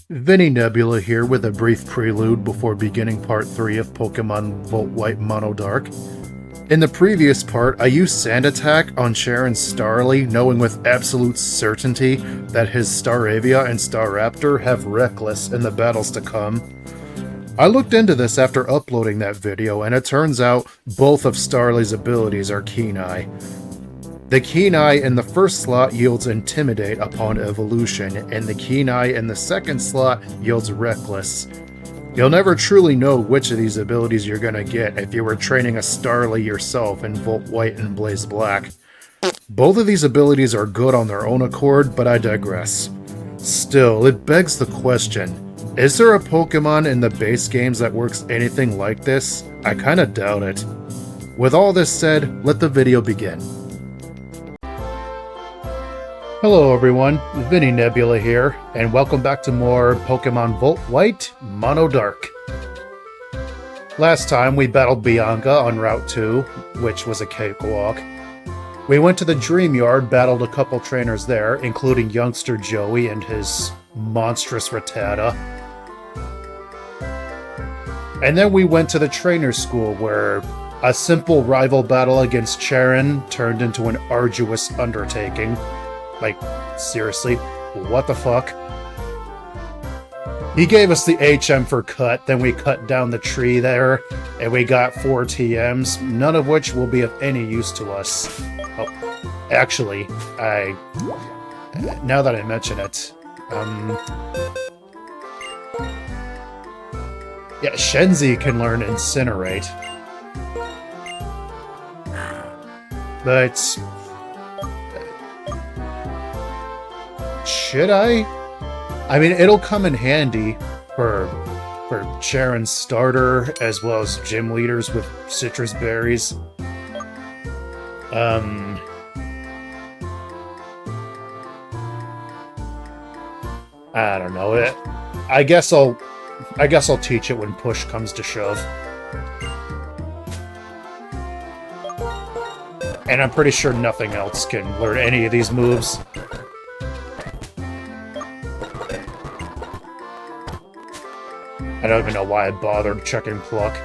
Vinny Nebula here with a brief prelude before beginning part 3 of Pokemon Volt White Mono Dark. In the previous part, I used Sand Attack on Sharon Starly, knowing with absolute certainty that his Staravia and Staraptor have Reckless in the battles to come. I looked into this after uploading that video, and it turns out both of Starly's abilities are Keen Eye. The Keen Eye in the first slot yields Intimidate upon evolution, and the Keen Eye in the second slot yields Reckless. You'll never truly know which of these abilities you're gonna get if you were training a Starly yourself in Volt White and Blaze Black. Both of these abilities are good on their own accord, but I digress. Still, it begs the question, is there a Pokemon in the base games that works anything like this? I kinda doubt it. With all this said, let the video begin. Hello everyone, Vinny Nebula here, and welcome back to more Pokemon Volt White Mono Dark. Last time we battled Bianca on Route 2, which was a cakewalk. We went to the Dream Yard, battled a couple trainers there, including youngster Joey and his monstrous Rattata. And then we went to the trainer school where a simple rival battle against Charon turned into an arduous undertaking. Like, seriously, what the fuck? He gave us the HM for cut, then we cut down the tree there, and we got 4 TMs, none of which will be of any use to us. Oh, actually, now that I mention it, yeah, Shenzi can learn Incinerate. But should I? I mean, it'll come in handy for Charon's starter, as well as gym leaders with citrus berries. I don't know. I guess I'll teach it when push comes to shove. And I'm pretty sure nothing else can learn any of these moves. I don't even know why I bothered checking Pluck.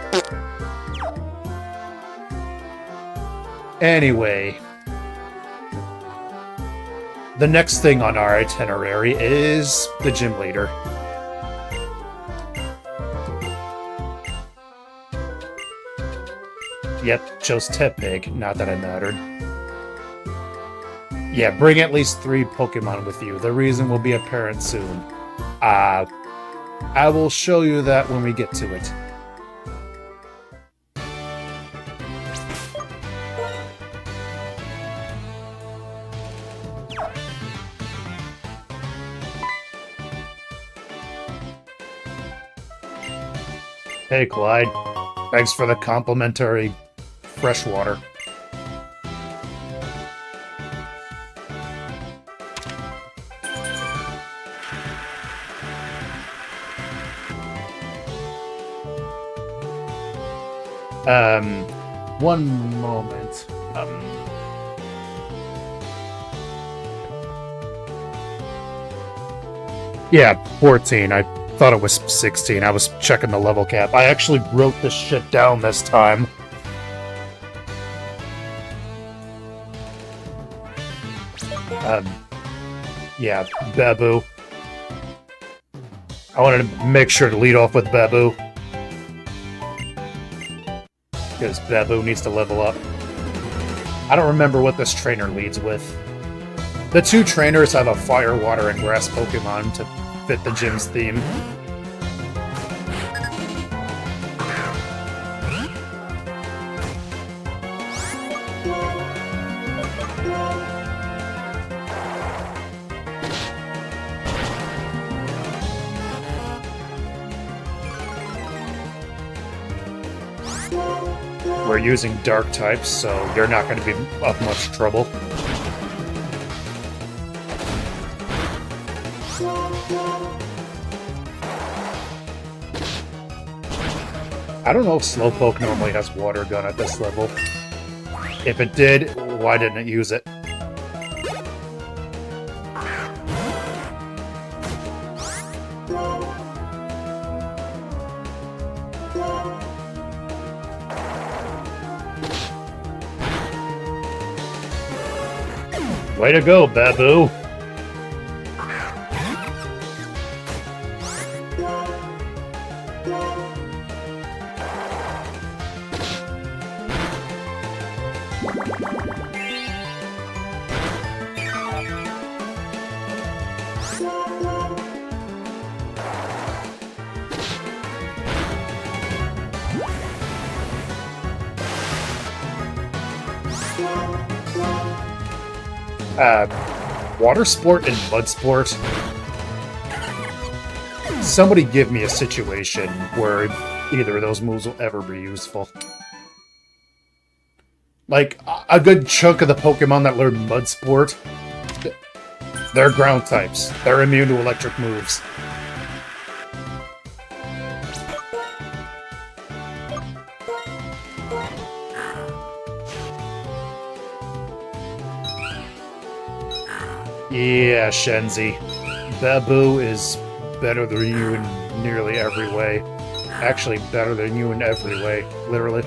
Anyway, the next thing on our itinerary is the gym leader. Yep, chose Tepig, not that I mattered. Yeah, bring at least 3 Pokemon with you. The reason will be apparent soon. I will show you that when we get to it. Hey, Clyde. Thanks for the complimentary fresh water. One moment. Yeah, 14. I thought it was 16. I was checking the level cap. I actually wrote this shit down this time. Yeah, Babu. I wanted to make sure to lead off with Babu. Because Babu needs to level up. I don't remember what this trainer leads with. The 2 trainers have a Fire, Water, and Grass Pokemon to fit the gym's theme. We're using dark types, so you're not going to be of much trouble. I don't know if Slowpoke normally has Water Gun at this level. If it did, why didn't it use it? Way to go, Babu! Water sport and mud sport. Somebody give me a situation where either of those moves will ever be useful. Like, a good chunk of the Pokemon that learn mud sport, they're ground types. They're immune to electric moves. Yeah, Shenzi. Babu is better than you in nearly every way. Actually, better than you in every way, literally.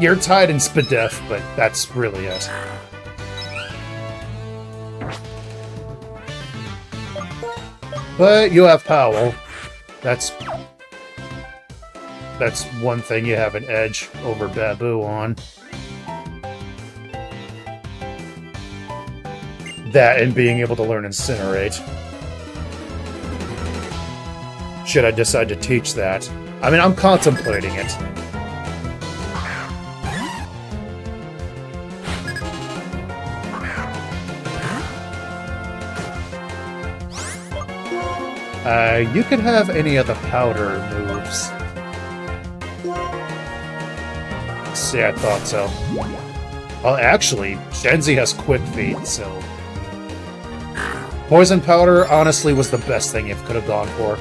You're tied in Spadef, but that's really it. But you have Powell. That's one thing you have an edge over Babu on. That and being able to learn Incinerate. Should I decide to teach that? I mean, I'm contemplating it. You could have any of the powder moves. See, I thought so. Well, actually, Shenzi has Quick Feet, so... Poison Powder, honestly, was the best thing you could have gone for.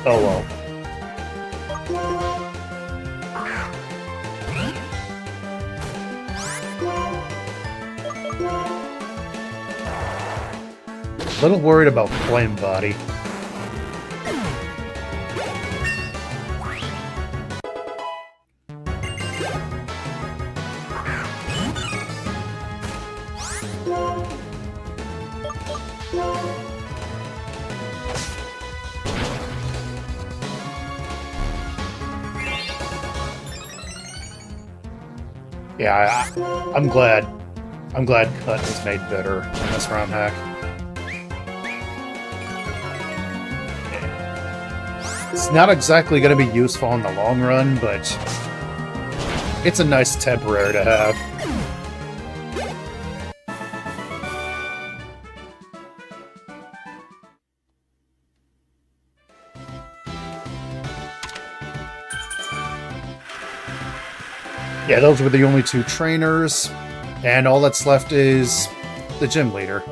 Oh well. A little worried about Flame Body. Yeah, I'm glad. I'm glad Cut was made better in this ROM hack. It's not exactly going to be useful in the long run, but it's a nice temporary to have. Yeah, those were the only two trainers, and all that's left is the gym leader.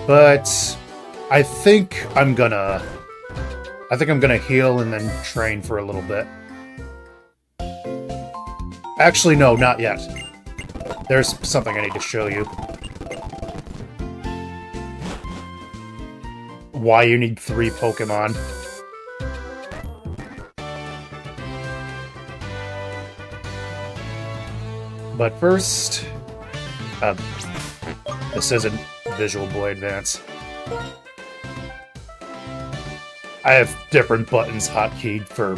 But I think I'm gonna heal and then train for a little bit. Actually, no, not yet. There's something I need to show you. Why you need 3 Pokemon. But first, this isn't Visual Boy Advance. I have different buttons hotkeyed for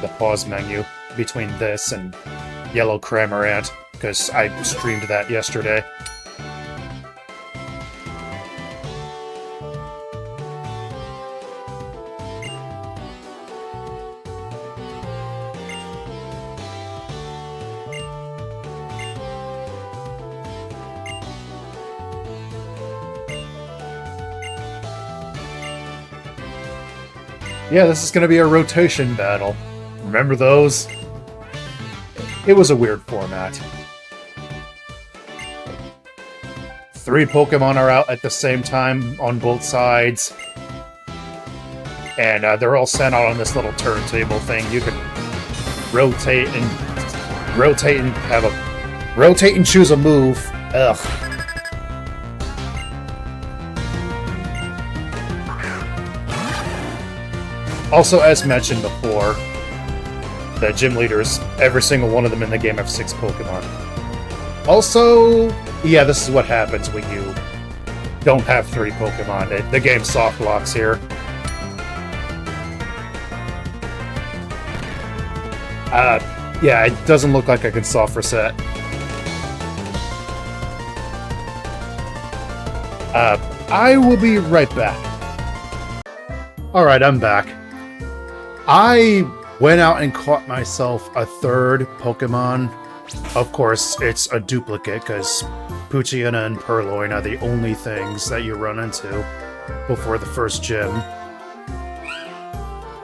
the pause menu between this and Yellow Cramorant, because I streamed that yesterday. Yeah, this is going to be a rotation battle. Remember those? It was a weird format. 3 Pokemon are out at the same time on both sides. And they're all sent out on this little turntable thing. You can rotate and choose a move. Ugh. Also, as mentioned before, the gym leaders, every single one of them in the game have 6 Pokemon. Also, yeah, this is what happens when you don't have 3 Pokemon. The game soft locks here. Yeah, it doesn't look like I can soft reset. I will be right back. Alright, I'm back. I went out and caught myself a 3rd Pokemon. Of course, it's a duplicate, because Poochyena and Purloin are the only things that you run into before the first gym.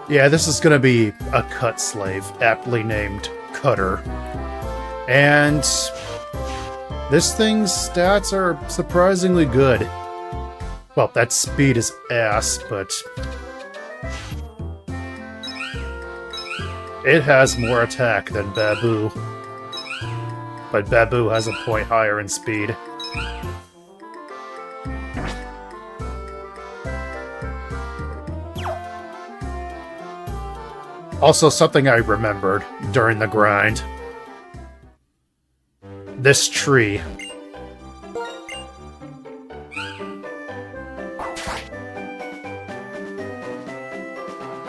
Yeah, this is gonna be a cut slave, aptly named Cutter. And this thing's stats are surprisingly good. Well, that speed is ass, but it has more attack than Baboo. But Baboo has a point higher in speed. Also, something I remembered during the grind. This tree.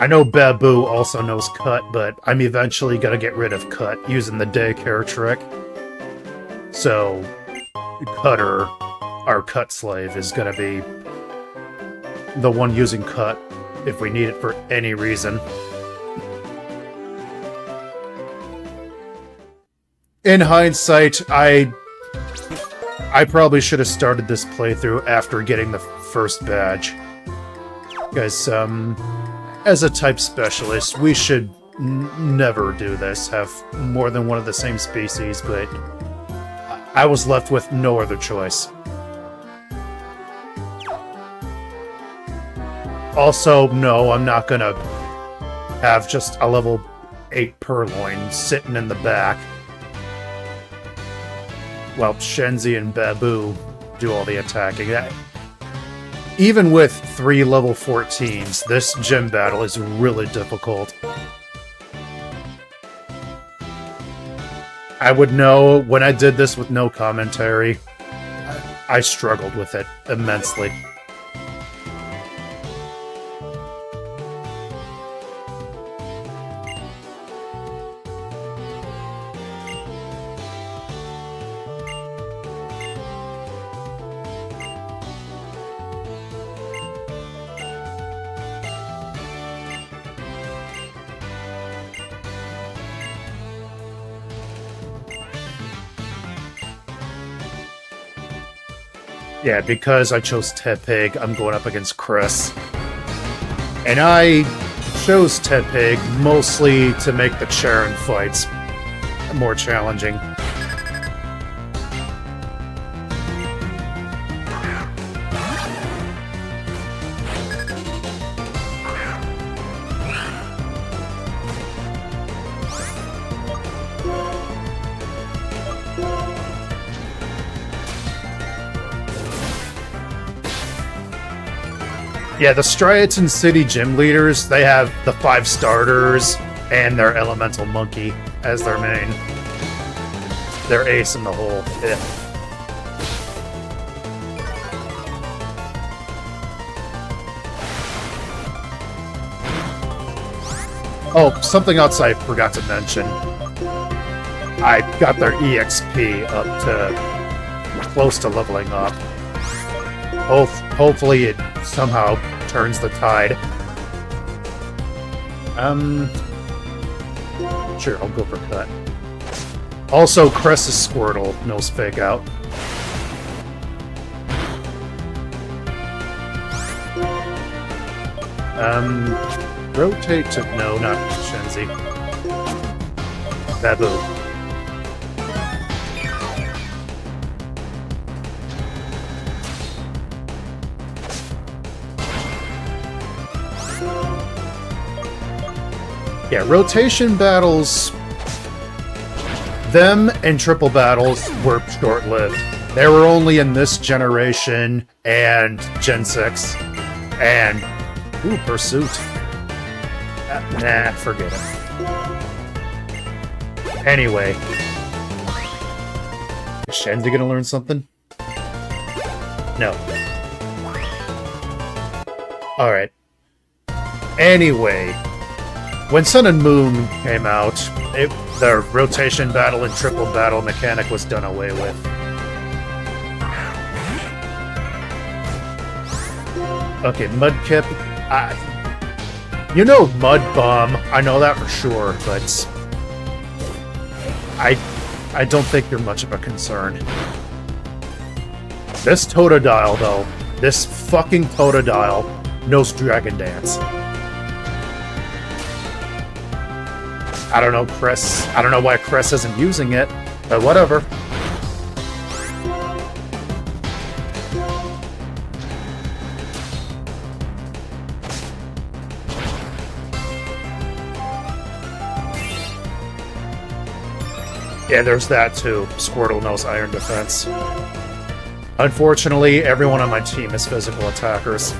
I know Baboo also knows Cut, but I'm eventually gonna get rid of Cut using the daycare trick. So, Cutter, our Cut slave, is gonna be the one using Cut if we need it for any reason. In hindsight, I probably should have started this playthrough after getting the first badge. Because, as a type specialist, we should never do this, have more than one of the same species, but I was left with no other choice. Also, no, I'm not gonna have just a level 8 Purloin sitting in the back while Shenzi and Baboo do all the attacking. Even with 3 level 14s, this gym battle is really difficult. I would know when I did this with no commentary, I struggled with it immensely. Yeah, because I chose Tepig, I'm going up against Chris. And I chose Tepig mostly to make the Charon fights more challenging. Yeah, the Striaton City gym leaders, they have the 5 starters and their elemental monkey as their main. They're ace in the hole. Yeah. Oh, something else I forgot to mention. I got their EXP up to close to leveling up. Hopefully it somehow turns the tide. Sure, I'll go for Cut. Also, Cress's Squirtle knows Fake Out. rotate to... No, not Shenzi. Babu. Yeah, rotation battles... Them and triple battles were short-lived. They were only in this generation and Gen 6. And... Ooh, Pursuit. Nah, forget it. Anyway. Is Shenzi gonna learn something? No. Alright. Anyway. When Sun and Moon came out, the rotation battle and triple battle mechanic was done away with. Okay, Mudkip. You know Mud Bomb. I know that for sure, but I don't think you're much of a concern. This Totodile, though, this fucking Totodile knows Dragon Dance. I don't know, Chris. I don't know why Chris isn't using it, but whatever. Yeah, there's that too. Squirtle knows Iron Defense. Unfortunately, everyone on my team is physical attackers.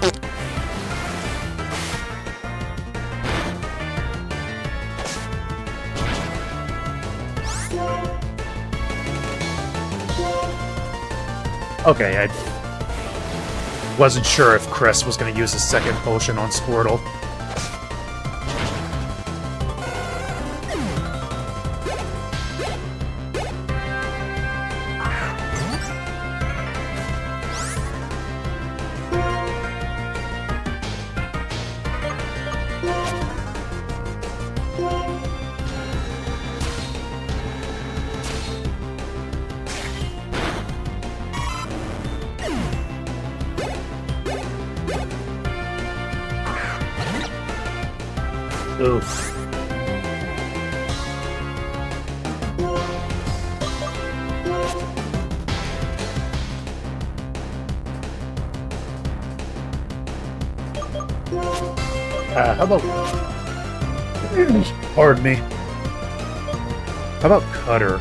Okay, I wasn't sure if Chris was going to use his second potion on Squirtle. Oof. How about... Pardon me. How about Cutter?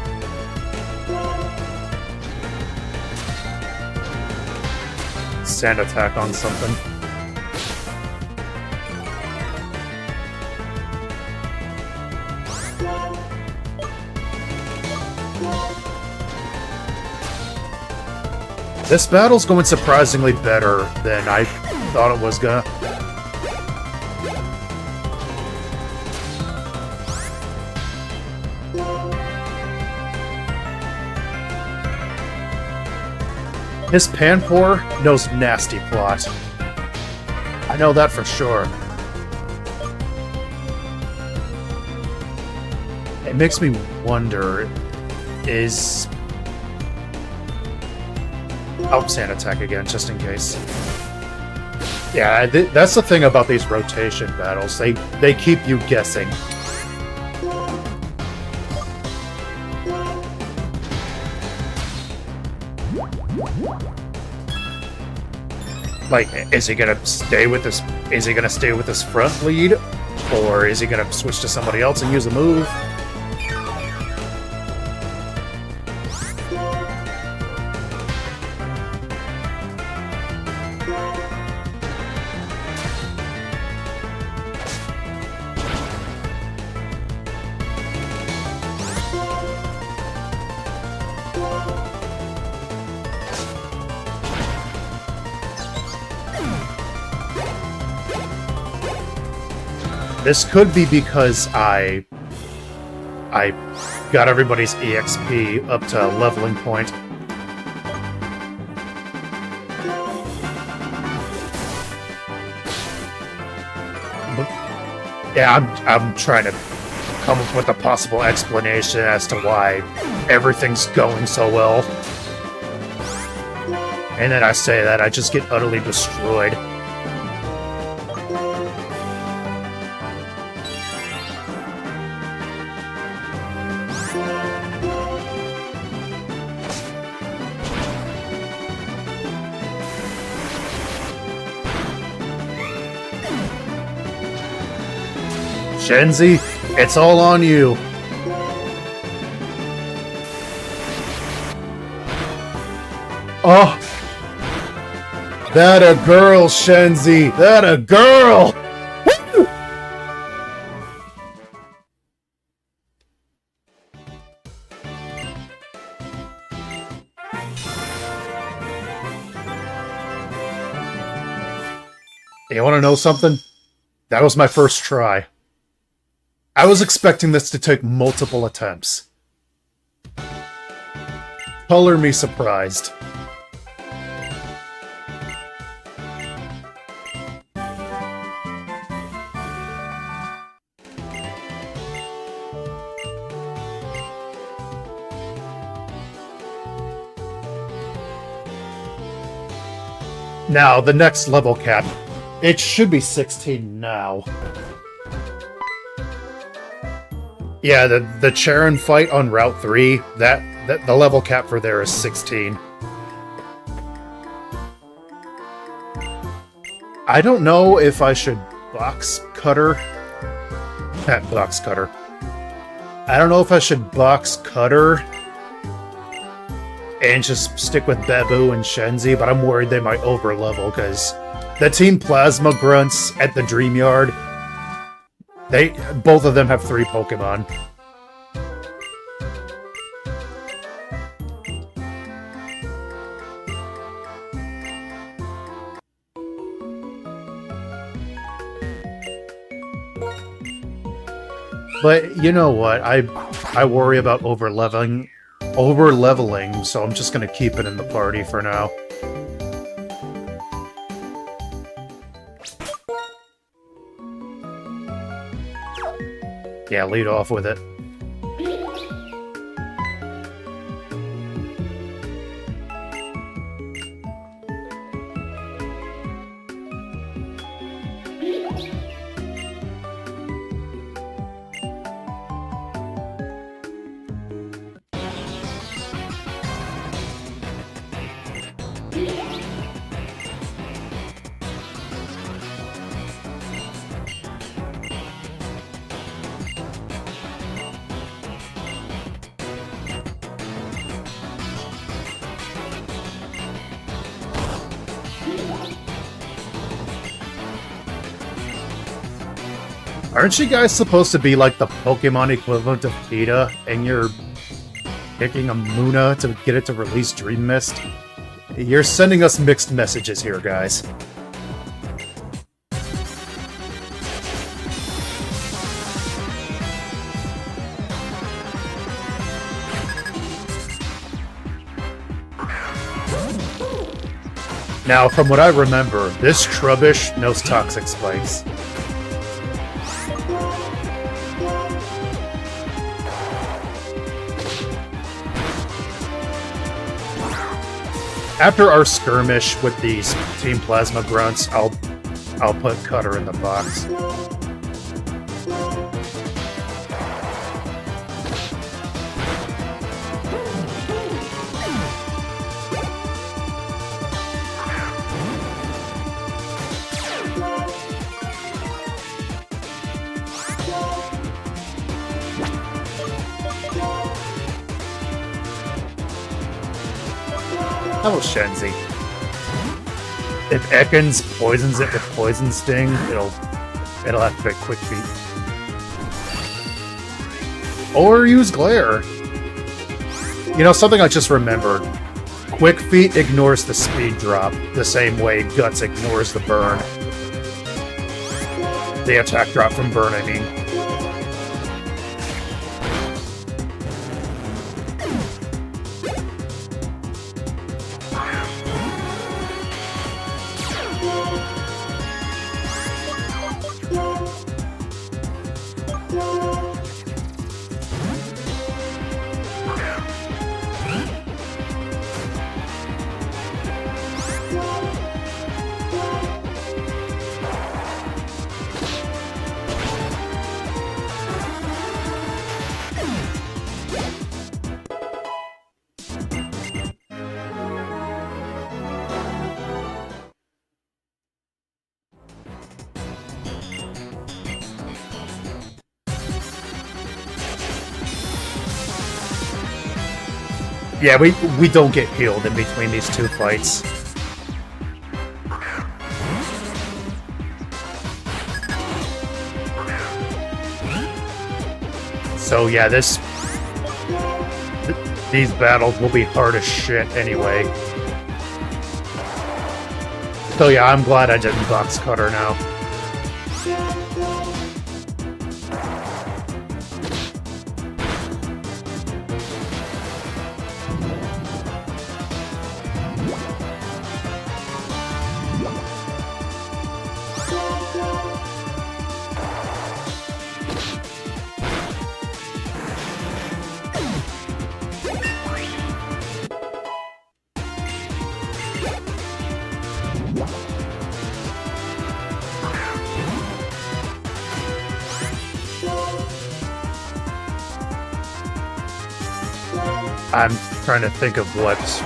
Sand attack on something. This battle's going surprisingly better than I thought it was gonna. His Panpour knows Nasty Plot. I know that for sure. It makes me wonder, is... Oh, Sand Attack again, just in case. Yeah, that's the thing about these rotation battles. They keep you guessing. Like, is he gonna stay with this? Is he gonna stay with this front lead, or is he gonna switch to somebody else and use a move? This could be because I got everybody's EXP up to leveling point. But, yeah, I'm trying to come up with a possible explanation as to why everything's going so well. And then I say that, I just get utterly destroyed. Shenzi, it's all on you. Oh! That a girl, Shenzi! That a girl! Woo! You want to know something? That was my first try. I was expecting this to take multiple attempts. Color me surprised. Now, the next level cap. It should be 16 now. Yeah, the Charon fight on Route 3, that the level cap for there is 16. I don't know if I should box cutter. Box cutter. I don't know if I should box cutter and just stick with Babu and Shenzi, but I'm worried they might overlevel because the Team Plasma Grunts at the Dream Yard, both of them have 3 Pokemon. But you know what? I worry about overleveling, so I'm just gonna keep it in the party for now. Yeah, lead off with it. Aren't you guys supposed to be like the Pokemon equivalent of PETA, and you're picking a Muna to get it to release Dream Mist? You're sending us mixed messages here, guys. Now, from what I remember, this Trubbish knows Toxic Spikes. After our skirmish with these Team Plasma Grunts, I'll put Cutter in the box. How about Shenzi? If Ekans poisons it with Poison Sting, it'll activate Quick Feet. Or use Glare. You know, something I just remembered. Quick Feet ignores the speed drop, the same way Guts ignores the burn. The attack drop from burn, I mean. Yeah, we don't get healed in between these two fights. So yeah, these battles will be hard as shit anyway. So yeah, I'm glad I didn't box cutter now. I'm trying to think of what's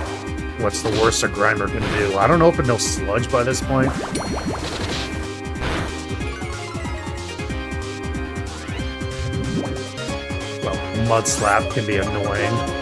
the worst a Grimer can do. I don't know if it knows Sludge by this point. Well, Mud Slap can be annoying.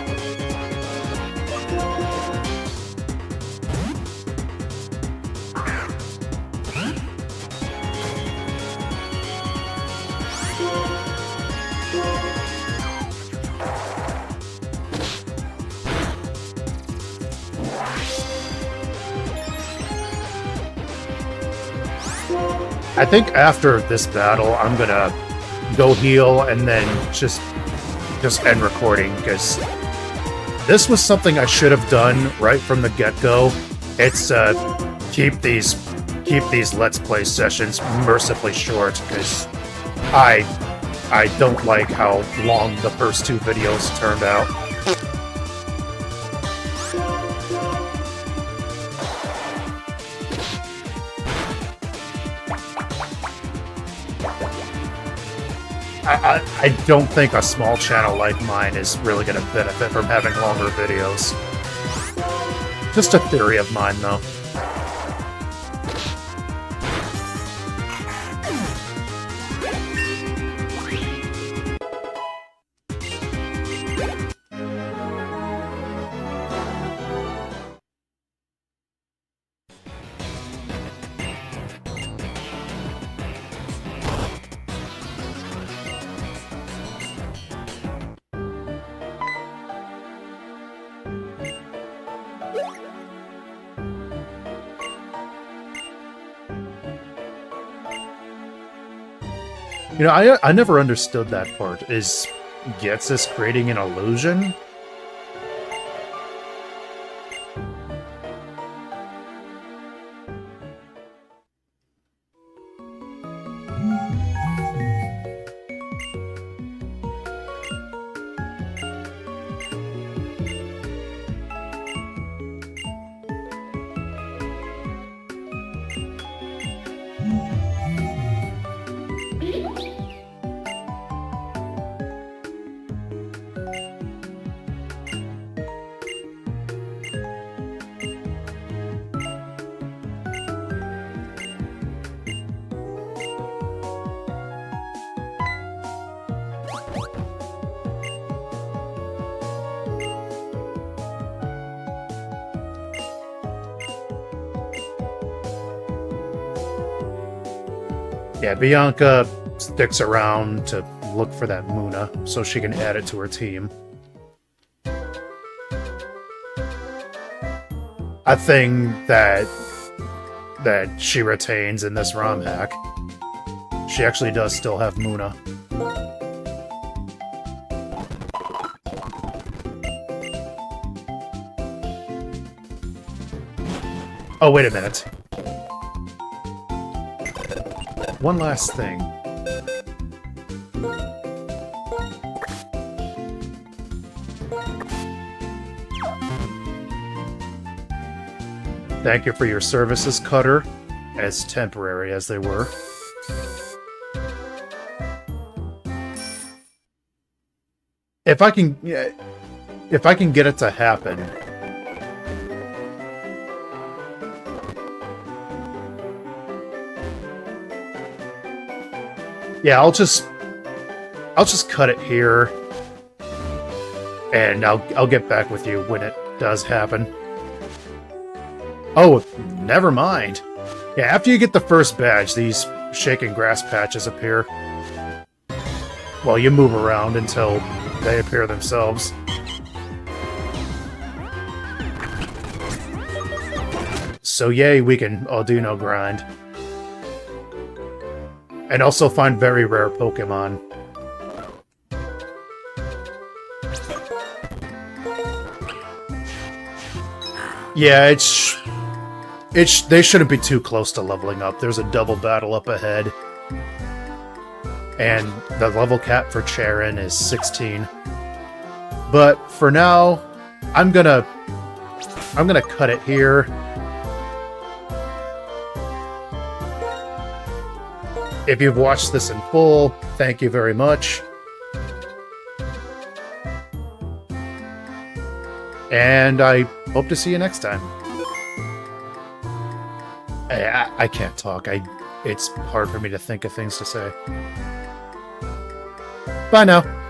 I think after this battle, I'm gonna go heal and then just end recording, because this was something I should have done right from the get-go. It's keep these Let's Play sessions mercifully short, because I don't like how long the first two videos turned out. I don't think a small channel like mine is really going to benefit from having longer videos. Just a theory of mine, though. You know, I never understood that part. Is Getsus creating an illusion? Yeah, Bianca sticks around to look for that Muna so she can add it to her team. A thing that she retains in this ROM hack. She actually does still have Muna. Oh, wait a minute. One last thing. Thank you for your services, Cutter, as temporary as they were. If I can get it to happen. Yeah, I'll just cut it here. And I'll get back with you when it does happen. Oh, never mind. Yeah, after you get the first badge, these shaking grass patches appear. Well, you move around until they appear themselves. So yay, we can Arduino grind. And also find very rare Pokemon. Yeah, they shouldn't be too close to leveling up. There's a double battle up ahead. And the level cap for Charon is 16. But for now, I'm gonna cut it here. If you've watched this in full, thank you very much. And I hope to see you next time. I can't talk. It's hard for me to think of things to say. Bye now.